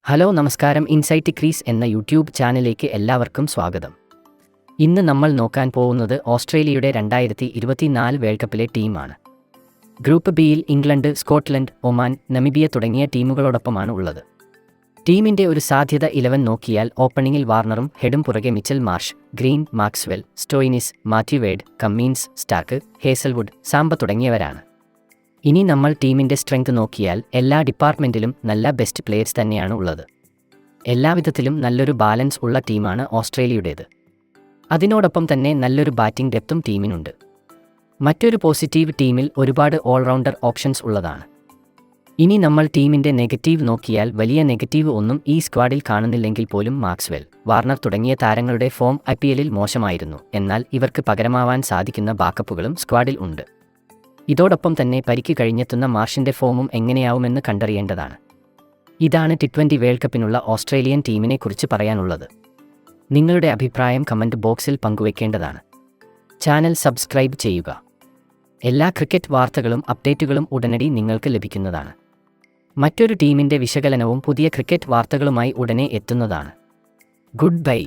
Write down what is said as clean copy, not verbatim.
Hello നമസ്കാരം. Insight crease എന്ന YouTube ചാനലിലേക്ക് എല്ലാവർക്കും സ്വാഗതം. ഇന്ന് നമ്മൾ നോക്കാൻ പോകുന്നത് ഓസ്ട്രേലിയയുടെ 2024 വേൾഡ് കപ്പിലെ ടീമാണ്. ഗ്രൂപ്പ് ബിയിൽ ഇംഗ്ലണ്ട്, സ്കോട്ട്ലൻഡ്, ഒമാൻ, നമിബിയ തുടങ്ങിയ ടീമുകളോടൊപ്പമാണ് ഉള്ളത്. ടീമിൻ്റെ ഒരു സാധ്യത 11 നോക്കിയാൽ ഓപ്പണിംഗിൽ വാർണറും ഹെഡും പുറകെ Mitchell Marsh, Green, Maxwell, Stoinis, Matthew Wade, Cummins, Starc, Hazlewood, Zampa തുടങ്ങിയവരാണ്. ഇനി നമ്മൾ ടീമിൻ്റെ സ്ട്രെങ്ത് നോക്കിയാൽ എല്ലാ ഡിപ്പാർട്ട്മെൻറ്റിലും നല്ല ബെസ്റ്റ് പ്ലെയേഴ്സ് തന്നെയാണ് ഉള്ളത്. എല്ലാവിധത്തിലും നല്ലൊരു ബാലൻസ് ഉള്ള ടീമാണ് ഓസ്ട്രേലിയയുടേത്. അതിനോടൊപ്പം തന്നെ നല്ലൊരു ബാറ്റിംഗ് ഡെപ്തും ടീമിനുണ്ട്. മറ്റൊരു പോസിറ്റീവ്, ടീമിൽ ഒരുപാട് ഓൾറൗണ്ടർ ഓപ്ഷൻസ് ഉള്ളതാണ്. ഇനി നമ്മൾ ടീമിൻ്റെ നെഗറ്റീവ് നോക്കിയാൽ വലിയ നെഗറ്റീവ് ഒന്നും ഈ സ്ക്വാഡിൽ കാണുന്നില്ലെങ്കിൽ പോലും മാക്സ്വെൽ, വാർണർ തുടങ്ങിയ താരങ്ങളുടെ ഫോം IPLൽ മോശമായിരുന്നു. എന്നാൽ ഇവർക്ക് പകരമാവാൻ സാധിക്കുന്ന ബാക്കപ്പുകളും സ്ക്വാഡിൽ ഉണ്ട്. ഇതോടൊപ്പം തന്നെ പരിക്ക് കഴിഞ്ഞെത്തുന്ന മാർഷിൻ്റെ ഫോമും എങ്ങനെയാവുമെന്ന് കണ്ടറിയേണ്ടതാണ്. ഇതാണ് T20 വേൾഡ് കപ്പിനുള്ള ഓസ്ട്രേലിയൻ ടീമിനെക്കുറിച്ച് പറയാനുള്ളത്. നിങ്ങളുടെ അഭിപ്രായം കമൻറ്റ് ബോക്സിൽ പങ്കുവയ്ക്കേണ്ടതാണ്. ചാനൽ സബ്സ്ക്രൈബ് ചെയ്യുക. എല്ലാ ക്രിക്കറ്റ് വാർത്തകളും അപ്ഡേറ്റുകളും ഉടനടി നിങ്ങൾക്ക് ലഭിക്കുന്നതാണ്. മറ്റൊരു ടീമിൻ്റെ വിശകലനവും പുതിയ ക്രിക്കറ്റ് വാർത്തകളുമായി ഉടനെ എത്തുന്നതാണ്. Good bye.